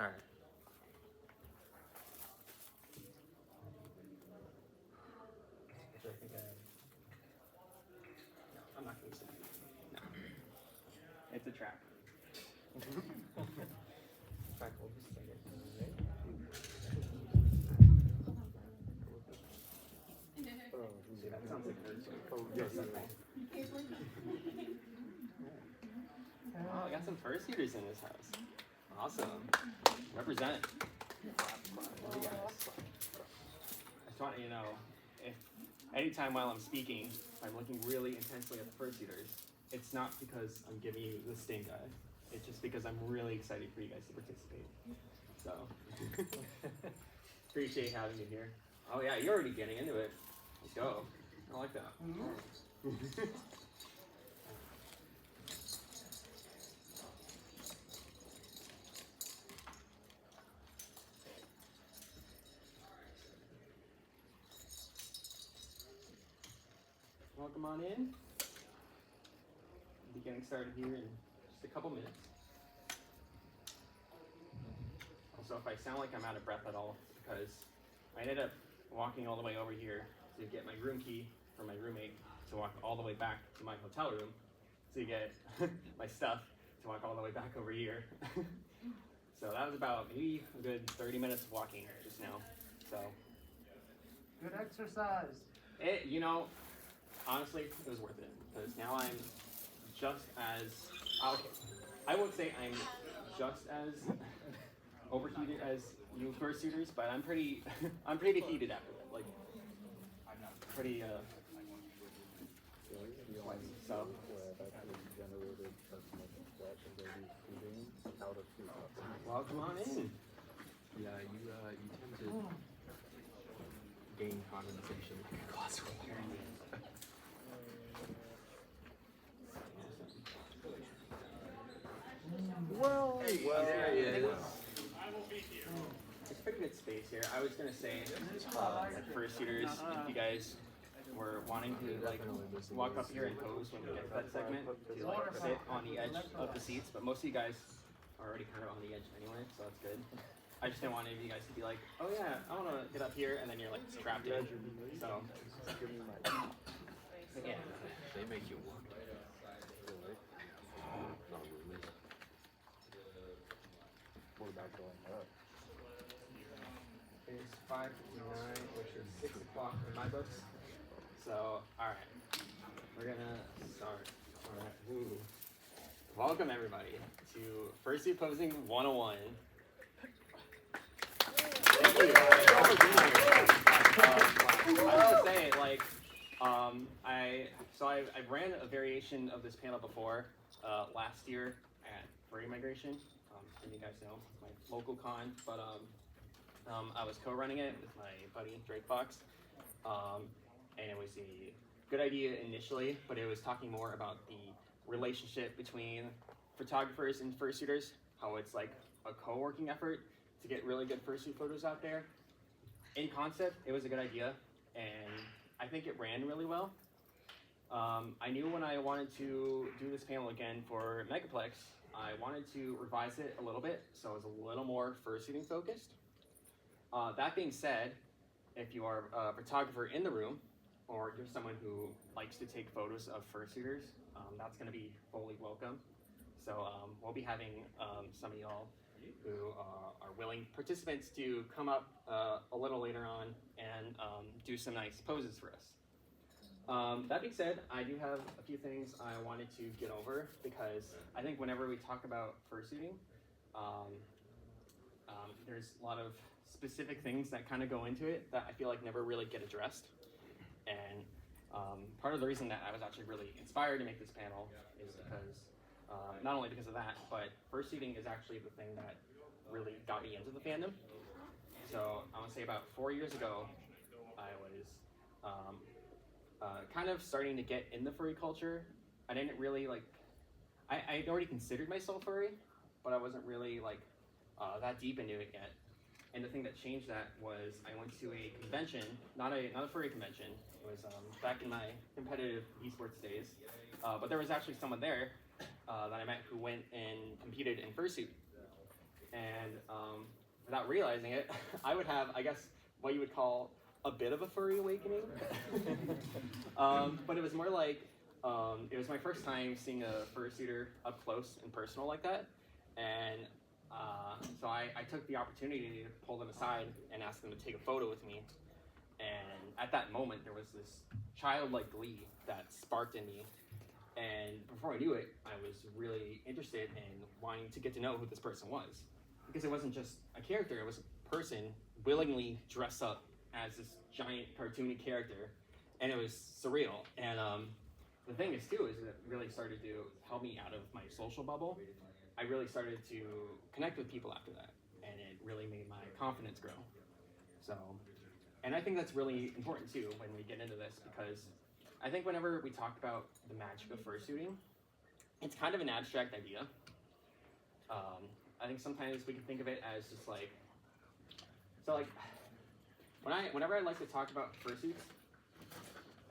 All right. No, I'm not going to use it. No. It's a trap. Track will be started. See, that sounds like Fursuit. Oh, yes. Oh, I got some Fursuiters in this house. Awesome. Represent. Love you guys. I just want you to know, if anytime while I'm speaking, I'm looking really intensely at the Fursuiters, it's not because I'm giving you the stink eye. It's just because I'm really excited for you guys to participate. So, appreciate having you here. Oh yeah, you're already getting into it. Let's go. I like that. Welcome on in. We'll be getting started here in just a couple minutes. Also, if I sound like I'm out of breath at all, it's because I ended up walking all the way over here to get my room key from my roommate, to walk all the way back to my hotel room to get my stuff, to walk all the way back over here. So that was about maybe a good 30 minutes of walking just now. So good exercise. It, you know, honestly, it was worth it, because now I'm just as, okay, I won't say I'm just as overheated as you Fursuiters, but I'm pretty heated after that, like, pretty, so. Well, come on in. Yeah, you tend to gain condensation in a glass of water. Well, There he is. It's pretty good space here. I was gonna say, like Fursuiters, if you guys were wanting to like walk up here and pose when we get to that segment, to like sit on the edge of the seats, but most of you guys are already kind of on the edge anyway, so that's good. I just didn't want any of you guys to be like, oh yeah, I want to get up here, and then you're like trapped in. So, yeah. They make you work. what about going up? It's 5:59, which is 6 o'clock in my books. So, alright. We're gonna start. Alright. Ooh. Welcome everybody to Fursuit Posing 101. Thank you. I was gonna say, like, I ran a variation of this panel before last year at Furry Migration. And you guys know, it's my local con, but I was co-running it with my buddy Drake Fox, and it was a good idea initially, but it was talking more about the relationship between photographers and fursuiters, how it's like a co-working effort to get really good fursuit photos out there. In concept, it was a good idea, and I think it ran really well. I knew when I wanted to do this panel again for Megaplex, I wanted to revise it a little bit, so it was a little more fursuiting focused. That being said, if you are a photographer in the room, or you're someone who likes to take photos of fursuiters, that's going to be fully welcome. So we'll be having some of y'all who are willing participants to come up a little later on and do some nice poses for us. That being said, I do have a few things I wanted to get over, because I think whenever we talk about fursuiting, there's a lot of specific things that kind of go into it that I feel like never really get addressed. And part of the reason that I was actually really inspired to make this panel is because, not only because of that, but fursuiting is actually the thing that really got me into the fandom. So I want to say about 4 years ago, I was kind of starting to get in the furry culture. I didn't really like, I'd already considered myself furry, but I wasn't really like that deep into it yet. And the thing that changed that was I went to a convention, not a furry convention. It was back in my competitive esports days, but there was actually someone there that I met who went and competed in fursuit. and without realizing it, I would have, I guess, what you would call a bit of a furry awakening. But it was more like, it was my first time seeing a fursuiter up close and personal like that, and so I took the opportunity to pull them aside and ask them to take a photo with me. And at that moment, there was this childlike glee that sparked in me. And before I knew it, I was really interested in wanting to get to know who this person was. Because it wasn't just a character, it was a person willingly dressed up as this giant cartoony character. And it was surreal. And the thing is, too, is it really started to help me out of my social bubble. I really started to connect with people after that. And it really made my confidence grow. So, and I think that's really important, too, when we get into this, because I think whenever we talk about the magic of fursuiting, it's kind of an abstract idea. I think sometimes we can think of it as just like, so like, whenever I like to talk about fursuits,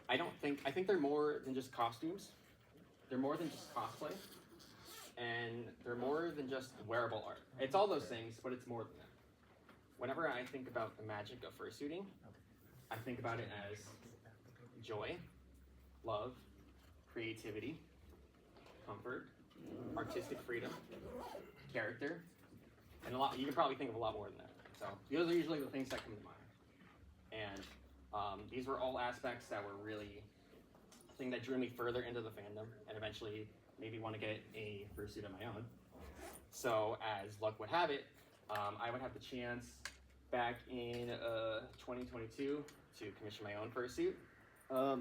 I think they're more than just costumes. They're more than just cosplay. And they're more than just wearable art. It's all those things, but it's more than that. Whenever I think about the magic of fursuiting, I think about it as joy, love, creativity, comfort, artistic freedom, character, and a lot. You can probably think of a lot more than that. So those are usually the things that come to mind. And these were all aspects that were really the thing that drew me further into the fandom, and eventually maybe want to get a fursuit of my own. So as luck would have it, I would have the chance back in 2022 to commission my own fursuit.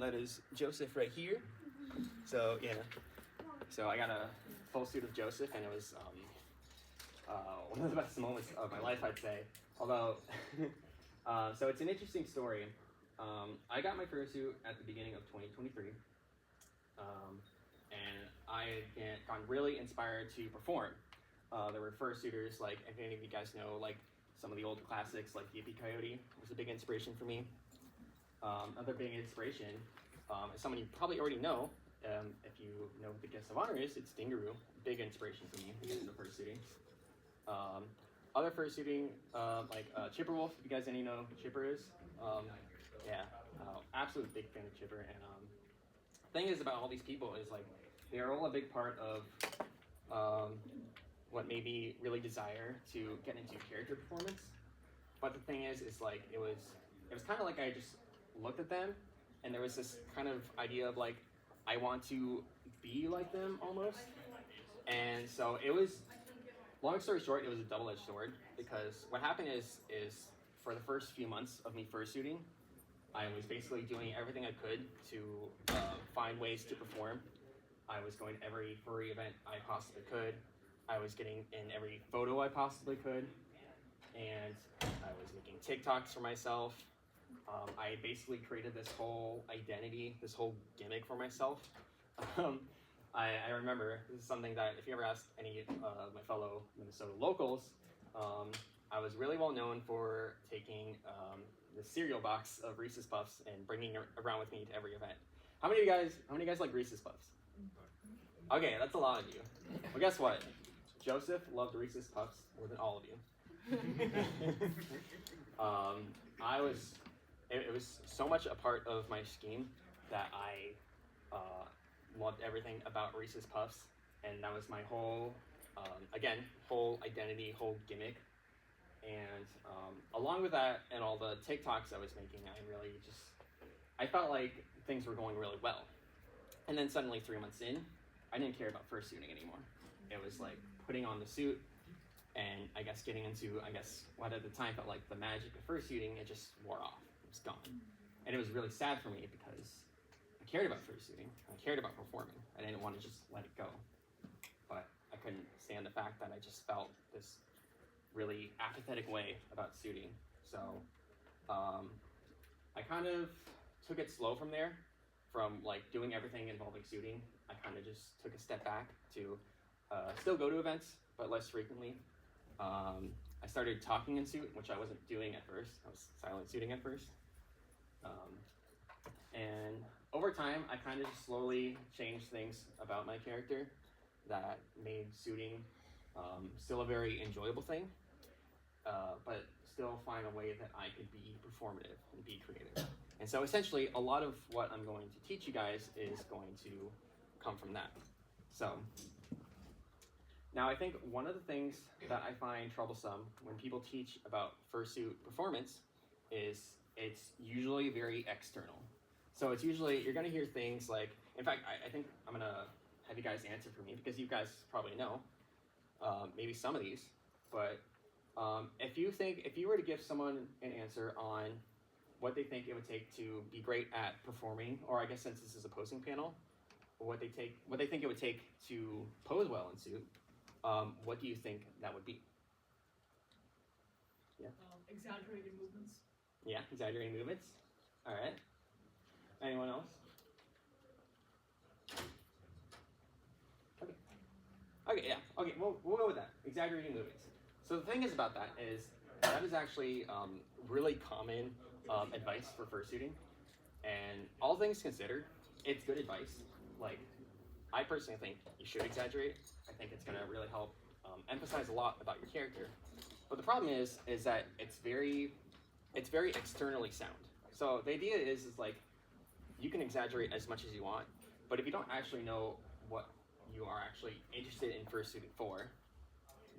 That is Joseph right here. So yeah, so I got a full suit of Joseph, and it was one of the best moments of my life, I'd say. Although, so it's an interesting story. I got my fursuit at the beginning of 2023, and I had gotten really inspired to perform. There were fursuiters, like, if any of you guys know, like some of the old classics, like Yippee Coyote was a big inspiration for me. Another big inspiration is someone you probably already know. If you know who the guest of honor is, it's Dingaroo. Big inspiration for me to get into fursuiting. Other fursuiting, like Chipperwolf, if you guys any know who Chipper is. Yeah, absolute big fan of Chipper. And the thing is about all these people is like they are all a big part of what made me really desire to get into character performance. But the thing is like it was kind of like I just looked at them, and there was this kind of idea of like I want to be like them almost. And so it was, long story short, it was a double-edged sword, because what happened is for the first few months of me fursuiting, I was basically doing everything I could to find ways to perform. I was going to every furry event I possibly could. I was getting in every photo I possibly could. And I was making TikToks for myself. I basically created this whole identity, this whole gimmick for myself. I remember, this is something that if you ever ask any of my fellow Minnesota locals, I was really well known for taking the cereal box of Reese's Puffs and bringing it around with me to every event. How many of you guys like Reese's Puffs? Okay, that's a lot of you. Well, guess what? Joseph loved Reese's Puffs more than all of you. It was so much a part of my scheme that I loved everything about Reese's Puffs, and that was my whole, whole identity, whole gimmick. And along with that and all the TikToks I was making, I felt like things were going really well. And then suddenly 3 months in, I didn't care about fursuiting anymore. It was like putting on the suit, and I guess getting into, what at the time felt like the magic of fursuiting, it just wore off. It was gone. And it was really sad for me because I cared about fursuiting. I cared about performing. I didn't want to just let it go. But I couldn't stand the fact that I just felt this really apathetic way about suiting. So I kind of took it slow from there. From like doing everything involving suiting, I kind of just took a step back to still go to events, but less frequently. I started talking in suit, which I wasn't doing at first. I was silent suiting at first. And over time, I kind of just slowly changed things about my character that made suiting Still a very enjoyable thing, but still find a way that I could be performative and be creative. And so essentially, a lot of what I'm going to teach you guys is going to come from that. So now I think one of the things that I find troublesome when people teach about fursuit performance is it's usually very external. So it's usually, you're gonna hear things like, in fact, I think I'm gonna have you guys answer for me because you guys probably know maybe some of these, but if you were to give someone an answer on what they think it would take to be great at performing, or I guess since this is a posing panel, what they think it would take to pose well in suit, what do you think that would be? Yeah. Exaggerated movements. Yeah, exaggerating movements. All right. Anyone else? Okay. Okay, yeah. Okay, we'll go with that. Exaggerating movements. So the thing is about that is actually really common advice for fursuiting. And all things considered, it's good advice. Like, I personally think you should exaggerate. I think it's going to really help emphasize a lot about your character. But the problem is that it's very externally sound. So the idea is like, you can exaggerate as much as you want, but if you don't actually know what you are actually interested in fursuiting for,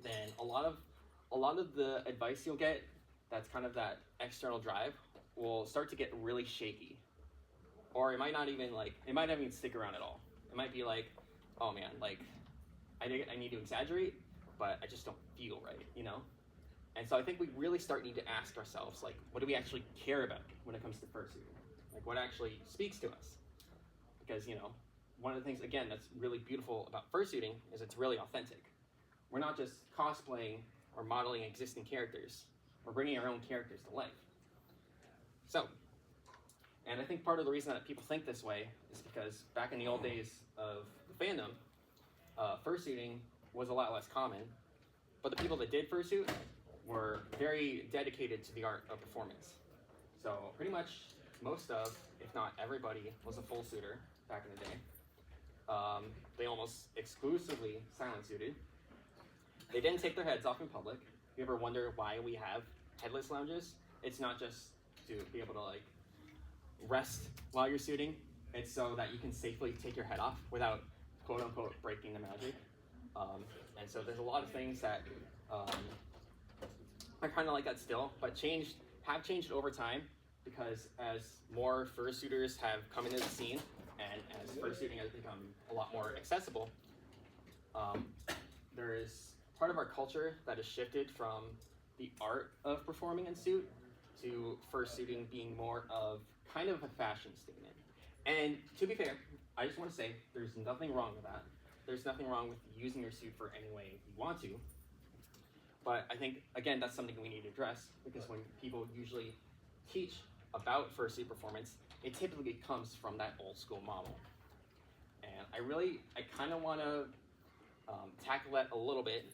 then a lot of the advice you'll get that's kind of that external drive will start to get really shaky. Or it might not even stick around at all. It might be like, oh man, like I need to exaggerate, but I just don't feel right, you know? And so I think we really need to ask ourselves, like, what do we actually care about when it comes to fursuiting? Like, what actually speaks to us? Because, you know, one of the things, again, that's really beautiful about fursuiting is it's really authentic. We're not just cosplaying or modeling existing characters. We're bringing our own characters to life. So, and I think part of the reason that people think this way is because back in the old days of the fandom, fursuiting was a lot less common, but the people that did fursuit were very dedicated to the art of performance. So pretty much most of, if not everybody, was a full suitor back in the day. They almost exclusively silent suited. They didn't take their heads off in public. If you ever wonder why we have headless lounges, it's not just to be able to like rest while you're suiting. It's so that you can safely take your head off without quote unquote breaking the magic. And so there's a lot of things that are kind of like that still, but have changed over time because as more fursuiters have come into the scene and as fursuiting has become a lot more accessible, there is part of our culture that has shifted from the art of performing in suit to fursuiting being more of kind of a fashion statement. And to be fair, I just want to say there's nothing wrong with that. There's nothing wrong with using your suit for any way you want to. But I think, again, that's something we need to address because when people usually teach about fursuit performance, it typically comes from that old school model. And I kind of want to tackle that a little bit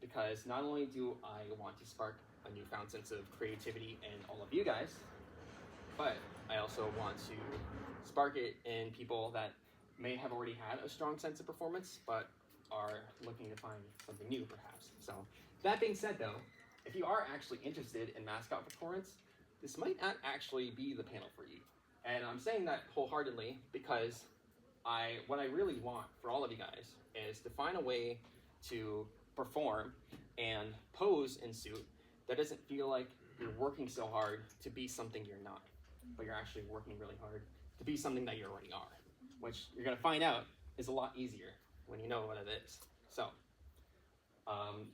because not only do I want to spark a newfound sense of creativity in all of you guys, but I also want to spark it in people that may have already had a strong sense of performance, but are looking to find something new, perhaps. So, that being said, though, if you are actually interested in mascot performance, this might not actually be the panel for you. And I'm saying that wholeheartedly because what I really want for all of you guys is to find a way to perform and pose in suit that doesn't feel like you're working so hard to be something you're not, but you're actually working really hard to be something that you already are, which you're going to find out is a lot easier when you know what it is. So,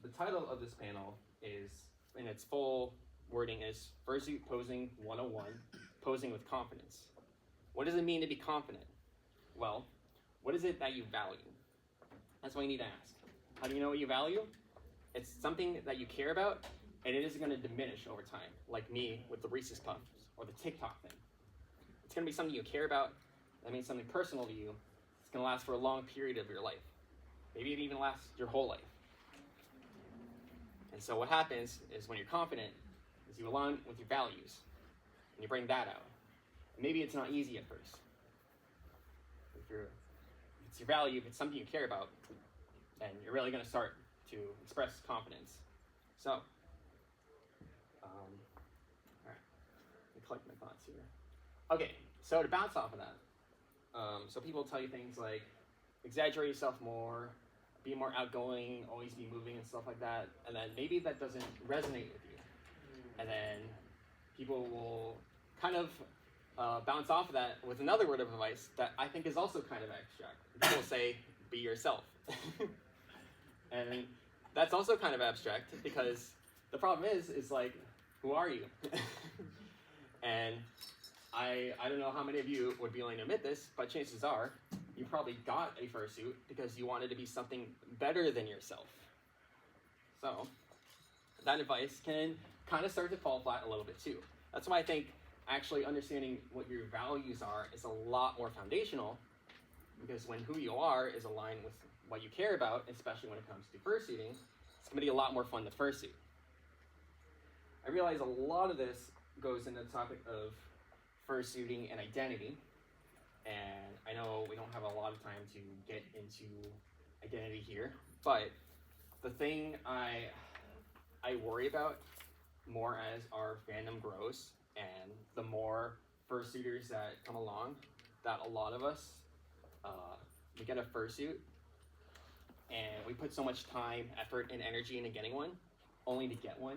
the title of this panel is, in its full wording, is Fursuit Posing 101, Posing with Confidence. What does it mean to be confident? Well, what is it that you value? That's what you need to ask. How do you know what you value? It's something that you care about, and it isn't going to diminish over time, like me with the Reese's Puffs or the TikTok thing. It's going to be something you care about. That means something personal to you. It's going to last for a long period of your life. Maybe it even lasts your whole life. And so what happens is when you're confident is you align with your values and you bring that out. And maybe it's not easy at first. If it's your value, if it's something you care about, then you're really going to start to express confidence. So, all right, let me collect my thoughts here. Okay, so to bounce off of that, so people tell you things like exaggerate yourself more, be more outgoing, always be moving and stuff like that, and then maybe that doesn't resonate with you. And then people will kind of bounce off of that with another word of advice that I think is also kind of abstract. People say, be yourself. And that's also kind of abstract because the problem is like, who are you? And I don't know how many of you would be willing to admit this, but chances are you probably got a fursuit because you wanted to be something better than yourself. So that advice can kind of start to fall flat a little bit too. That's why I think actually understanding what your values are is a lot more foundational, because when who you are is aligned with what you care about, especially when it comes to fursuiting, it's going to be a lot more fun to fursuit. I realize a lot of this goes into the topic of fursuiting and identity, and I know we don't have a lot of time to get into identity here, but the thing I worry about more as our fandom grows and the more fursuiters that come along, that a lot of us, we get a fursuit and we put so much time, effort, and energy into getting one, only to get one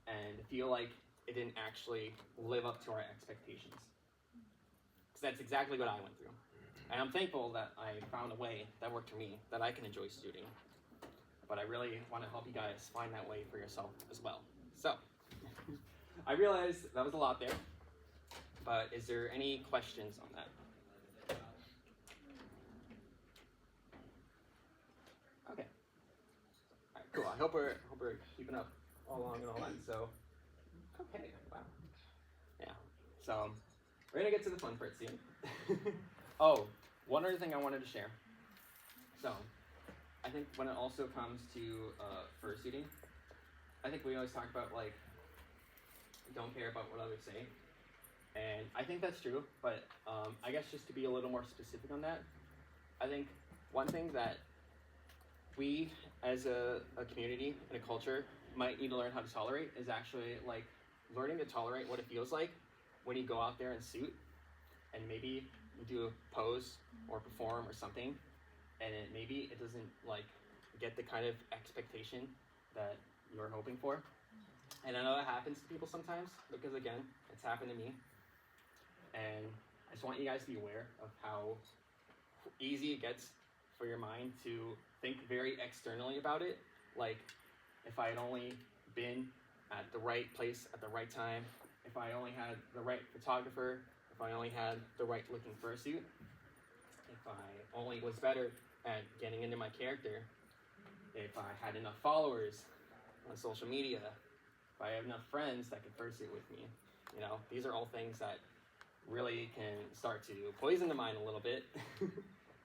and feel like it didn't actually live up to our expectations. Because that's exactly what I went through. And I'm thankful that I found a way that worked for me, that I can enjoy shooting. But I really want to help you guys find that way for yourself as well. So, I realize that was a lot there, but is there any questions on that? Okay. All right, cool. I hope we're keeping up all along and all that. So, okay, wow. Yeah. So, we're gonna get to the fun part soon. Oh, one other thing I wanted to share. So, I think when it also comes to fursuiting, I think we always talk about like, don't care about what others say. And I think that's true, but I guess just to be a little more specific on that, I think one thing that we as a community and a culture might need to learn how to tolerate is actually like learning to tolerate what it feels like when you go out there in suit and maybe you do a pose or perform or something and maybe it doesn't like get the kind of expectation that you're hoping for. And I know that happens to people sometimes because again, it's happened to me. And I just want you guys to be aware of how easy it gets for your mind to think very externally about it. Like, if I had only been at the right place at the right time, if I only had the right photographer, if I only had the right looking fursuit, if I only was better at getting into my character, if I had enough followers on social media, if I have enough friends that could fursuit with me, you know, these are all things that really can start to poison the mind a little bit,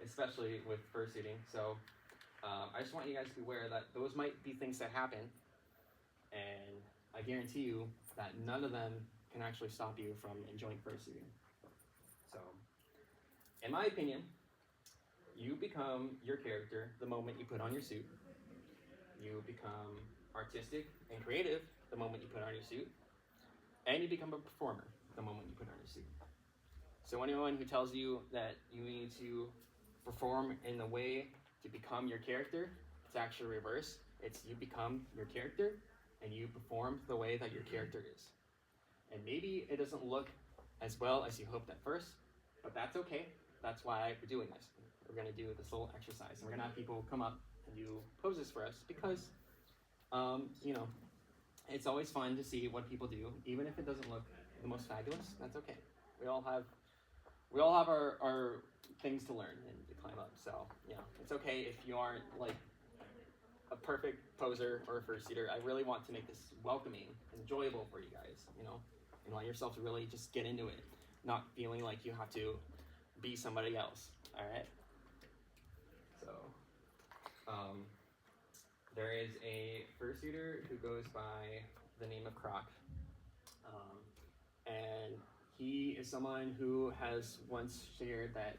especially with fursuiting. So I just want you guys to be aware that those might be things that happen, and I guarantee you that none of them can actually stop you from enjoying fursuiting. So, in my opinion, you become your character the moment you put on your suit. You become artistic and creative the moment you put on your suit. And you become a performer the moment you put on your suit. So anyone who tells you that you need to perform in the way to become your character, it's actually reverse. It's you become your character and you perform the way that your character is. And maybe it doesn't look as well as you hoped at first, but that's okay. That's why we're doing this. We're gonna do this little exercise and we're gonna have people come up and do poses for us because, you know, it's always fun to see what people do, even if it doesn't look the most fabulous. That's okay. We all have our things to learn and to climb up. So yeah, it's okay if you aren't like a perfect poser or a fursuiter. I really want to make this welcoming, enjoyable for you guys. You know, and allow yourself to really just get into it, not feeling like you have to be somebody else. All right. So. There is a fursuiter who goes by the name of Croc, and he is someone who has once shared that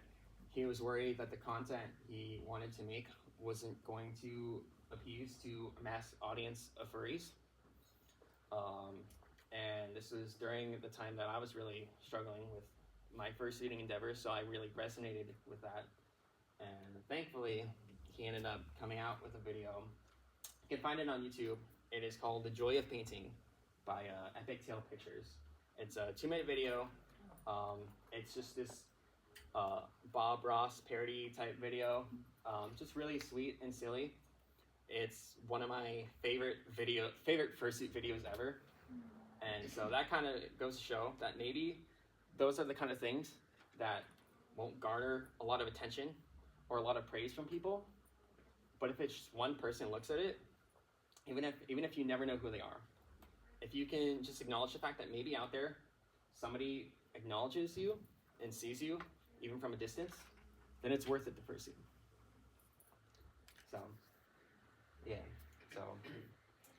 he was worried that the content he wanted to make wasn't going to appease to a mass audience of furries. And this was during the time that I was really struggling with my fursuiting endeavors, so I really resonated with that. And thankfully, he ended up coming out with a video. You can find it on YouTube. It is called The Joy of Painting by Epic Tail Pictures. It's a 2-minute video. It's just this Bob Ross parody type video. Just really sweet and silly. It's one of my favorite fursuit videos ever. And so that kind of goes to show that maybe those are the kind of things that won't garner a lot of attention or a lot of praise from people. But if it's just one person looks at it, even if you never know who they are, if you can just acknowledge the fact that maybe out there somebody acknowledges you and sees you, even from a distance, then it's worth it to pursue. So, yeah. So,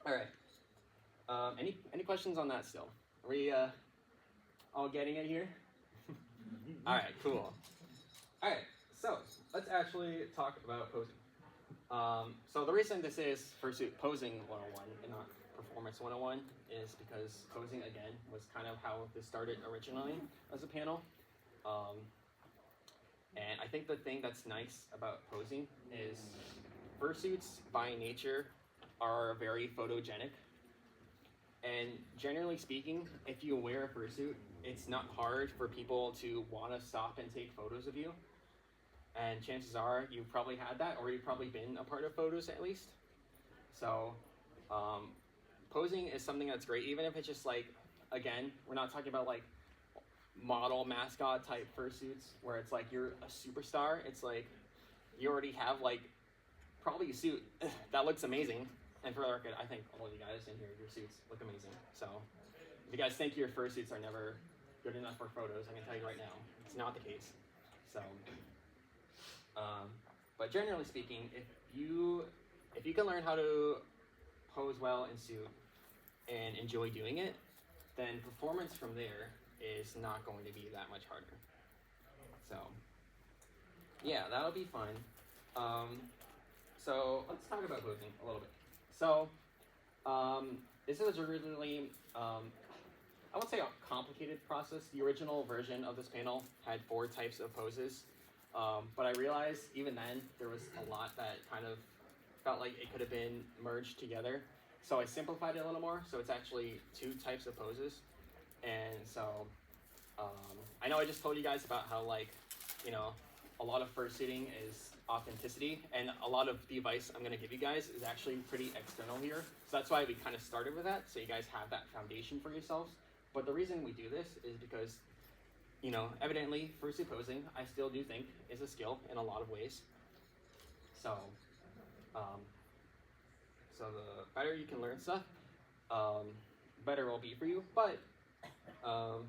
all right. Any questions on that still? Are we all getting it here? All right, cool. All right, so let's actually talk about posing. So the reason this is Fursuit Posing 101 and not Performance 101 is because posing, again, was kind of how this started originally as a panel. And I think the thing that's nice about posing is fursuits by nature are very photogenic. And generally speaking, if you wear a fursuit, it's not hard for people to want to stop and take photos of you. And chances are you've probably had that, or you've probably been a part of photos at least. So posing is something that's great, even if it's just like, again, we're not talking about like model mascot type fursuits where it's like you're a superstar. It's like you already have like probably a suit that looks amazing. And for the record, I think all of you guys in here, your suits look amazing. So if you guys think your fursuits are never good enough for photos, I can tell you right now, it's not the case. So, but generally speaking, if you can learn how to pose well in suit and enjoy doing it, then performance from there is not going to be that much harder. So, yeah, that'll be fun. So let's talk about posing a little bit. So, this is originally, I won't say a complicated process. The original version of this panel had 4 types of poses, but I realized even then there was a lot that kind of felt like it could have been merged together. So I simplified it a little more, so it's actually 2 types of poses. And so, I know I just told you guys about how, like, you know, a lot of fursuiting is authenticity, and a lot of the advice I'm going to give you guys is actually pretty external here. So that's why we kind of started with that, so you guys have that foundation for yourselves. But the reason we do this is because, you know, evidently fursuit posing, I still do think, is a skill in a lot of ways. So, so the better you can learn stuff, better it will be for you. But, sorry,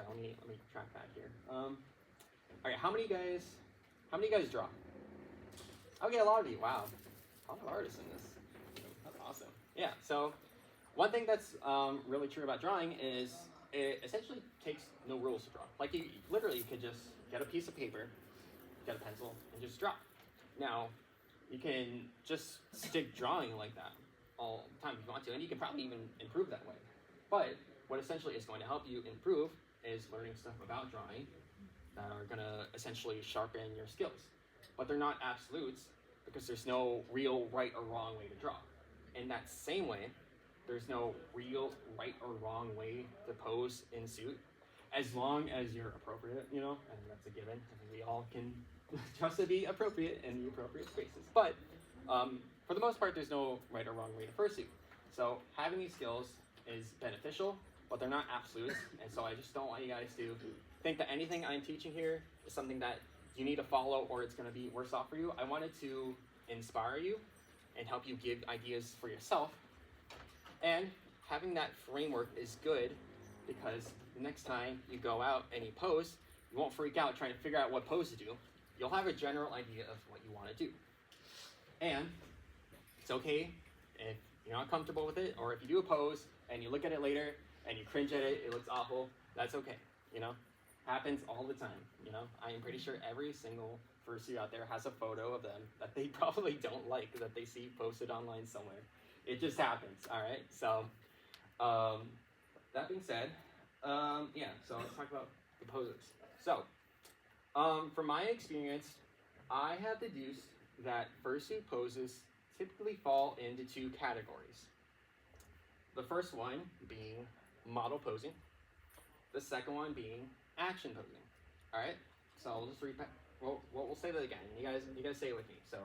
let me track back here. All right, how many of you guys draw? Okay, a lot of you. Wow, a lot of artists in this. That's awesome. Yeah. So, one thing that's really true about drawing is it essentially takes no rules to draw. Like you literally could just get a piece of paper, get a pencil, and just draw. Now, you can just stick drawing like that all the time if you want to, and you can probably even improve that way. But what essentially is going to help you improve is learning stuff about drawing that are going to essentially sharpen your skills. But they're not absolutes because there's no real right or wrong way to draw. In that same way, there's no real right or wrong way to pose in suit, as long as you're appropriate, you know, and that's a given. I think we all can just to be appropriate in the appropriate spaces. But for the most part, there's no right or wrong way to fursuit. So having these skills is beneficial, but they're not absolutes. And so I just don't want you guys to think that anything I'm teaching here is something that you need to follow or it's going to be worse off for you. I wanted to inspire you and help you give ideas for yourself. And having that framework is good because the next time you go out and you pose, you won't freak out trying to figure out what pose to do. You'll have a general idea of what you want to do. And it's okay if you're not comfortable with it, or if you do a pose and you look at it later and you cringe at it, it looks awful, that's okay, you know? Happens all the time, you know? I am pretty sure every single fursuit out there has a photo of them that they probably don't like, that they see posted online somewhere. It just happens, all right? So, that being said, yeah, so let's talk about the poses. So, from my experience, I have deduced that fursuit poses typically fall into two categories. The first one being model posing, the second one being action posing. All right, so I'll just repeat. We'll say that again. You guys say it with me. So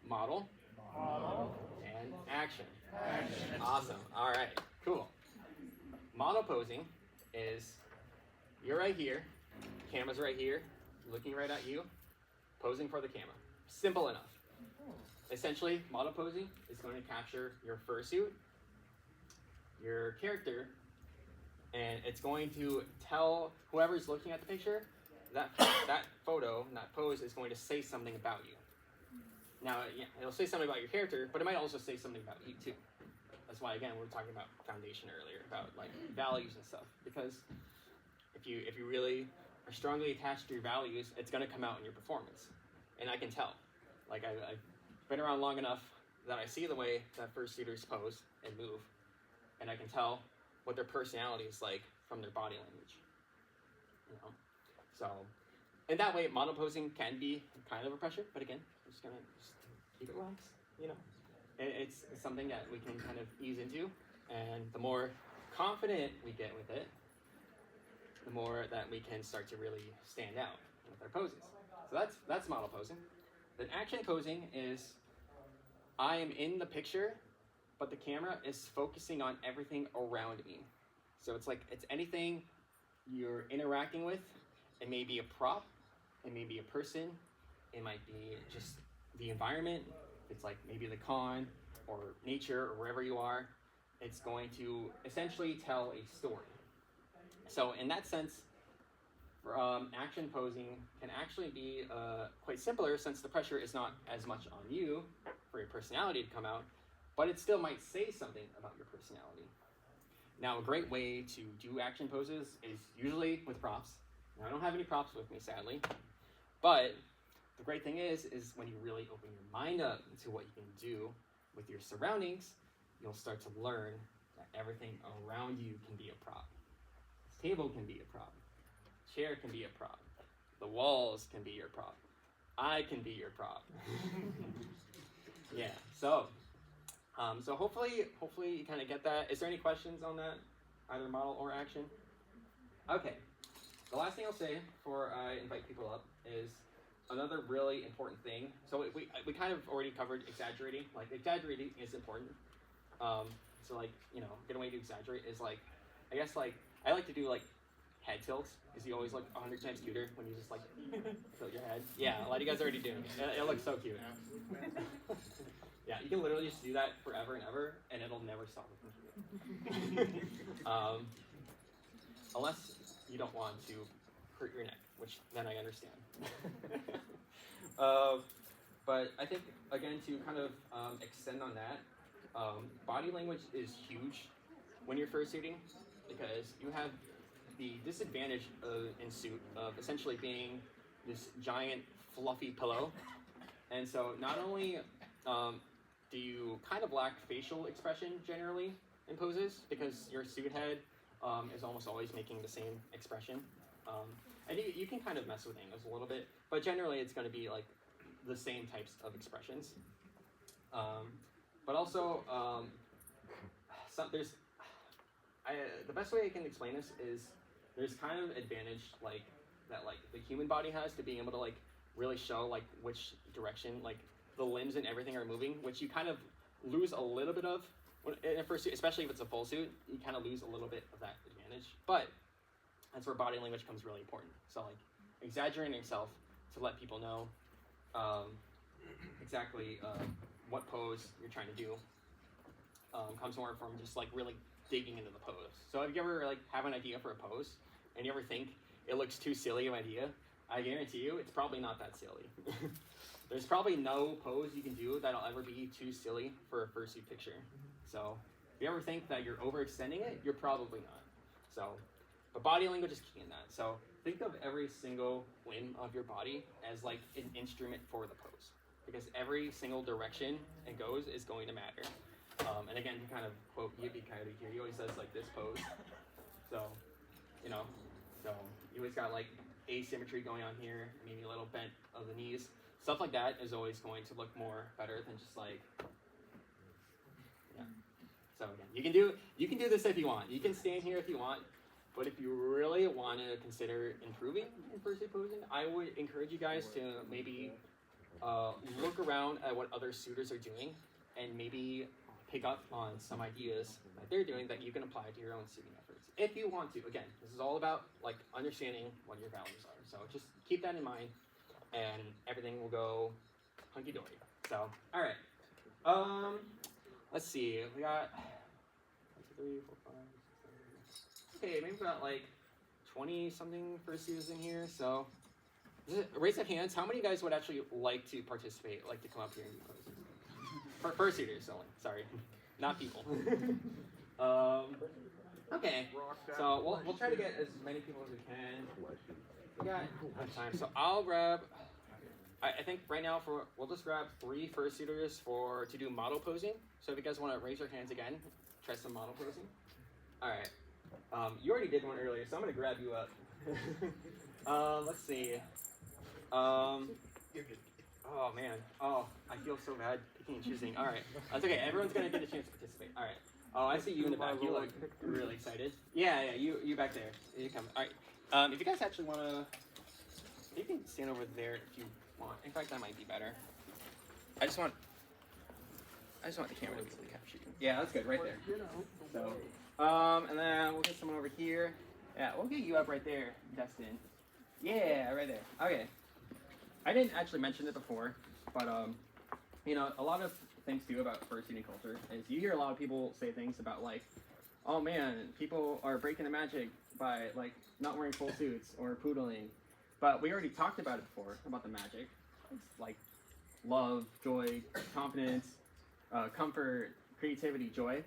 model, and action. Awesome. All right, cool. Model posing is you're right here, camera's right here, looking right at you, posing for the camera. Simple enough. Essentially, model posing is going to capture your fursuit, your character, and it's going to tell whoever's looking at the picture that photo, that pose is going to say something about you. Now, yeah, it'll say something about your character, but it might also say something about you too. That's why, again, we were talking about foundation earlier, about like values and stuff. Because if you really are strongly attached to your values, it's going to come out in your performance, and I can tell. Like I've been around long enough that I see the way that fursuiters pose and move, and I can tell what their personality is like from their body language. You know, so in that way, model posing can be kind of a pressure, but again, we're just gonna keep it relaxed. You know, it's something that we can kind of ease into, and the more confident we get with it, the more that we can start to really stand out with our poses. So that's model posing. Then action posing is I am in the picture, but the camera is focusing on everything around me. So it's like it's anything you're interacting with. It may be a prop, it may be a person, it might be just the environment. It's like maybe the con or nature or wherever you are. It's going to essentially tell a story. So in that sense, action posing can actually be quite simpler, since the pressure is not as much on you for your personality to come out, but it still might say something about your personality. Now, a great way to do action poses is usually with props. Now, I don't have any props with me, sadly, but the great thing is when you really open your mind up to what you can do with your surroundings, you'll start to learn that everything around you can be a prop. This table can be a prop. Chair can be a prop. The walls can be your prop. I can be your prop. Yeah. So hopefully you kind of get that. Is there any questions on that, either model or action? Okay. The last thing I'll say before I invite people up is another really important thing. So we kind of already covered exaggerating. Like exaggerating is important. So like, you know, a good way to exaggerate is like, I guess like I like to do like head tilts, because you always look 100 times cuter when you just like tilt your head. Yeah, a lot of you guys already do. It looks so cute. Yeah, you can literally just do that forever and ever, and it'll never stop looking cute. Unless you don't want to hurt your neck, which then I understand. But I think, again, to kind of extend on that, body language is huge when you're fursuiting, because you have the disadvantage in suit of essentially being this giant fluffy pillow. And so not only do you kind of lack facial expression generally in poses, because your suit head is almost always making the same expression. And you can kind of mess with angles a little bit, but generally it's going to be like the same types of expressions. But also, the best way I can explain this is there's kind of advantage like that like the human body has to being able to like really show like which direction like the limbs and everything are moving, which you kind of lose a little bit of in a fursuit, especially if it's a full suit. You kind of lose a little bit of that advantage, but that's where body language becomes really important. So like exaggerating yourself to let people know exactly what pose you're trying to do comes more from just like really digging into the pose. So if you ever like have an idea for a pose and you ever think it looks too silly of an idea, I guarantee you it's probably not that silly. There's probably no pose you can do that'll ever be too silly for a fursuit picture. So if you ever think that you're overextending it, you're probably not. So, But body language is key in that. So think of every single limb of your body as like an instrument for the pose, because every single direction it goes is going to matter. And again, to kind of quote Yippee Coyote here, he always says like this pose. So, you know, so you always got like asymmetry going on here, maybe a little bent of the knees. Stuff like that is always going to look more better than just like, yeah. So again, you can do this if you want. You can stand here if you want, but if you really want to consider improving in fursuit posing, I would encourage you guys to maybe look around at what other suitors are doing and maybe pick up on some ideas that they're doing that you can apply to your own suiting efforts. If you want to, again, this is all about like understanding what your values are. So just keep that in mind and everything will go hunky-dory. So, all right. Let's see, we got 1, 2, 3, 4, 5, 6, 7. Okay, maybe we got like 20 something fursuiters in here. So raise your hands. How many of you guys would actually like to participate, like to come up here and do poses? For fursuiters only, sorry, not people. Okay, so we'll try to get as many people as we can. We got time, so I'll grab. I think right now we'll just grab 3 fursuiters to do model posing. So if you guys want to raise your hands again, try some model posing. All right. You already did one earlier, so I'm gonna grab you up. Let's see. Oh man. Oh, I feel so bad picking and choosing. All right, that's okay. Everyone's gonna get a chance to participate. All right. Oh, I see you in the back. You look really excited. Yeah, you back there. You come. All right. If you guys actually wanna, you can stand over there if you want. In fact, that might be better. I just want the camera to be able to capture you. Yeah, that's good. Right there. So, and then we'll get someone over here. Yeah, we'll get you up right there, Destin. Yeah, right there. Okay. I didn't actually mention it before, but you know, a lot of things too about fursuiting culture is you hear a lot of people say things about like, oh man, people are breaking the magic by like not wearing full suits or poodling. But we already talked about it before, about the magic. It's like love, joy, confidence, comfort, creativity, joy.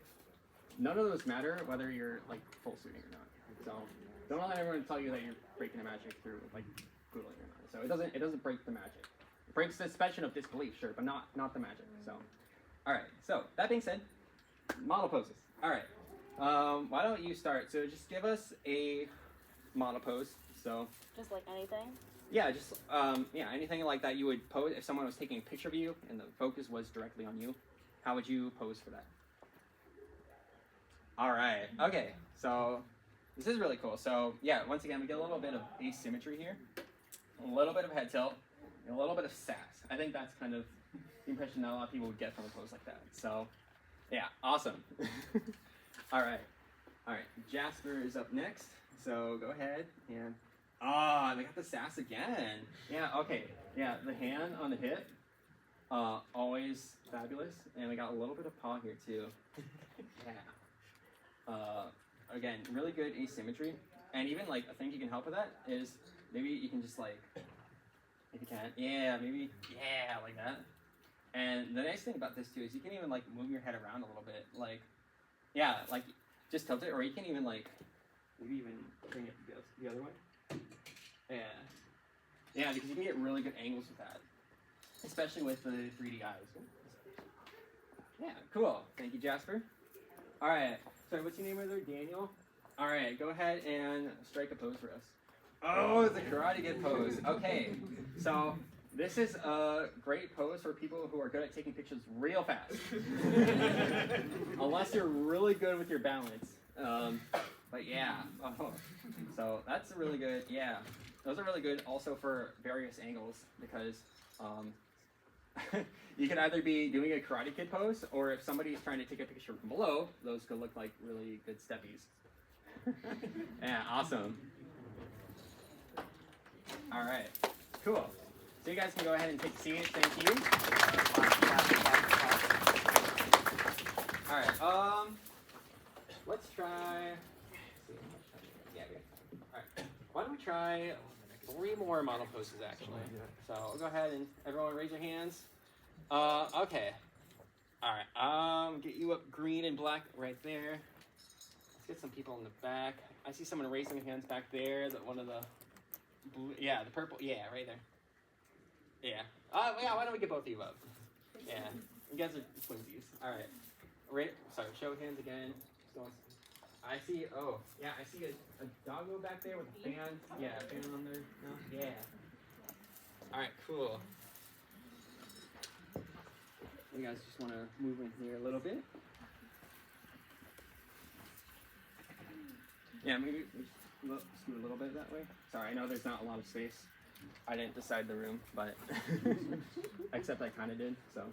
None of those matter whether you're like full suiting or not. So don't let everyone tell you that you're breaking the magic through like poodling or not. So it doesn't break the magic. It breaks the suspension of disbelief, sure, but not the magic. So, all right. So that being said, model poses. All right. Why don't you start? So just give us a model pose. So just like anything. Yeah, just anything like that you would pose if someone was taking a picture of you and the focus was directly on you. How would you pose for that? All right. Okay. So this is really cool. So yeah, once again, we get a little bit of asymmetry here. A little bit of head tilt, and a little bit of sass. I think that's kind of the impression that a lot of people would get from a pose like that. So, yeah, awesome. All right. Jasper is up next. So go ahead and they got the sass again. Yeah. Okay. Yeah, the hand on the hip, always fabulous, and we got a little bit of paw here too. Yeah. Again, really good asymmetry, and even like a thing you can help with that is. Maybe you can just like, if you can, like that. And the nice thing about this too is you can even like move your head around a little bit, like, like just tilt it, or you can even like, maybe even bring it the other way. Yeah, because you can get really good angles with that, especially with the 3D eyes. Yeah, cool. Thank you, Jasper. All right. Sorry, what's your name there, Daniel? All right, go ahead and strike a pose for us. Oh, it's a Karate Kid pose. Okay, so this is a great pose for people who are good at taking pictures real fast. Unless you're really good with your balance. But yeah, so that's a really good, those are really good also for various angles because you can either be doing a Karate Kid pose or if somebody's trying to take a picture from below, those could look like really good steppies. Yeah, awesome. All right, cool. So you guys can go ahead and take a seat. Thank you. All right. Let's try. Yeah. All right. Why don't we try 3 more model poses actually? So we'll go ahead and everyone raise your hands. Okay. All right. Get you up green and black right there. Let's get some people in the back. I see someone raising their hands back there. That one of the blue, yeah, the purple, yeah, right there. Yeah. Yeah. Why don't we get both of you up? Yeah. You guys are twinsies. All right. Sorry. Show hands again. I see. Oh, yeah. I see a doggo back there with a fan. Yeah, a fan on there. No. Yeah. All right. Cool. You guys just want to move in here a little bit. Yeah, maybe scoot a little bit that way. Sorry, I know there's not a lot of space. I didn't decide the room, but except I kind of did. So,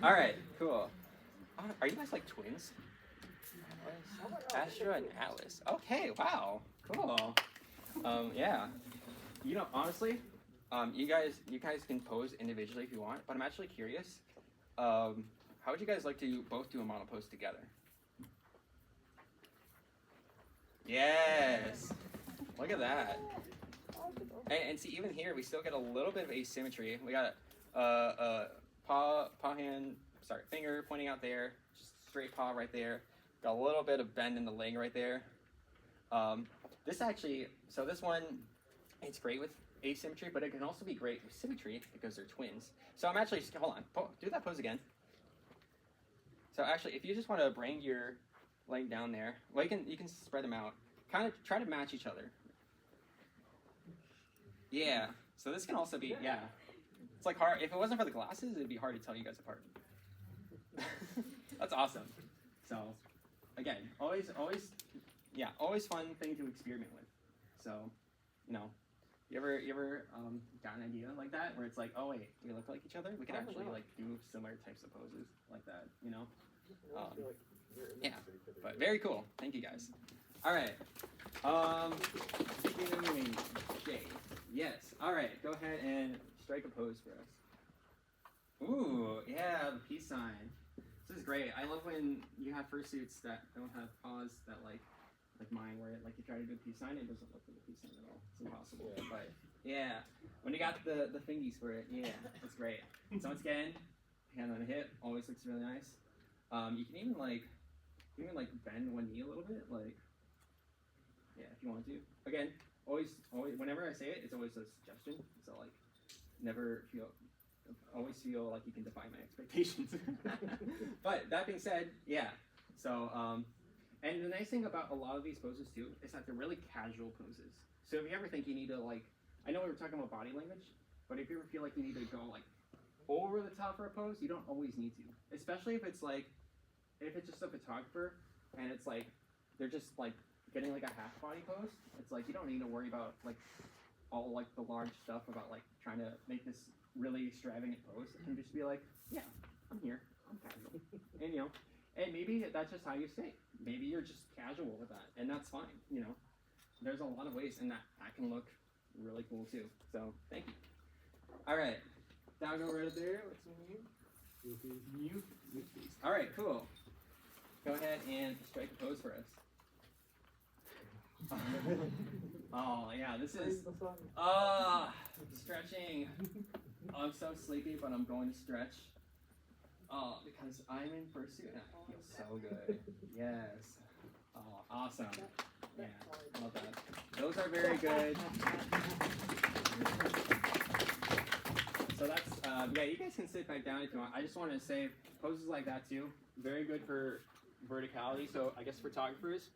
all right, cool. Are you guys like twins? Astra and Alice. Okay, wow, cool. Yeah. You know, honestly, you guys can pose individually if you want, but I'm actually curious. How would you guys like to both do a model pose together? Yes. Look at that. And see, even here, we still get a little bit of asymmetry. We got finger pointing out there, just straight paw right there. Got a little bit of bend in the leg right there. This one, it's great with asymmetry, but it can also be great with symmetry because they're twins. So I'm actually, hold on, do that pose again. So actually, if you just want to bring your leg down there, well, you can spread them out. Kind of try to match each other. Yeah. So this can also be, yeah. It's like hard. If it wasn't for the glasses, it'd be hard to tell you guys apart. That's awesome. So, again, always fun thing to experiment with. So, you know, you ever got an idea like that where it's like, oh wait, we look like each other? We could actually like do similar types of poses like that, you know? Yeah, but very cool. Thank you guys. All right. Jay. Yes. All right. Go ahead and strike a pose for us. Ooh, yeah, the peace sign. This is great. I love when you have fursuits that don't have paws that like mine, where like you try to do a peace sign, it doesn't look like a peace sign at all. It's impossible. Yeah. But yeah, when you got the fingies for it, yeah, that's great. So once again, hand on the hip, always looks really nice. You can even bend one knee a little bit, like, yeah, if you want to. Again, always, whenever I say it, it's always a suggestion. So like, always feel like you can defy my expectations. But that being said, yeah. So, and the nice thing about a lot of these poses too is that they're really casual poses. So if you ever think you need to like, I know we were talking about body language, but if you ever feel like you need to go like over the top for a pose, you don't always need to. Especially if it's just a photographer and it's like they're just like getting like a half body pose. It's like you don't need to worry about like all like the large stuff about like trying to make this really extravagant pose. It can just be like, yeah, I'm here, I'm casual, and you know, and maybe that's just how you stay. Maybe you're just casual with that, and that's fine. You know, there's a lot of ways, and that can look really cool too. So thank you. All right, down go right there. What's your name? You. All right, cool. Go ahead and strike a pose for us. Oh yeah, this is stretching. I'm so sleepy, but I'm going to stretch. Because I'm in Fursuit and I feel so good. Yes. Oh, awesome. Yeah, love that. Those are very good. So that's yeah. You guys can sit back down if you want. I just wanted to say poses like that too, very good for verticality. So I guess photographers.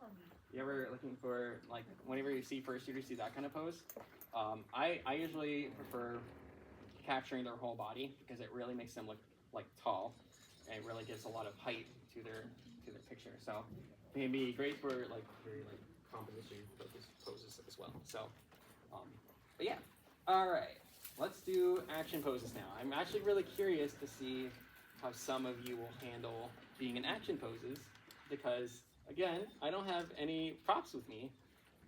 You ever looking for, like, whenever you see fursuiters see that kind of pose, I usually prefer capturing their whole body because it really makes them look like tall and it really gives a lot of height to their picture. So it can be great for like very like composition focused poses as well. So, but yeah, all right, let's do action poses now. I'm actually really curious to see how some of you will handle being in action poses because. Again, I don't have any props with me,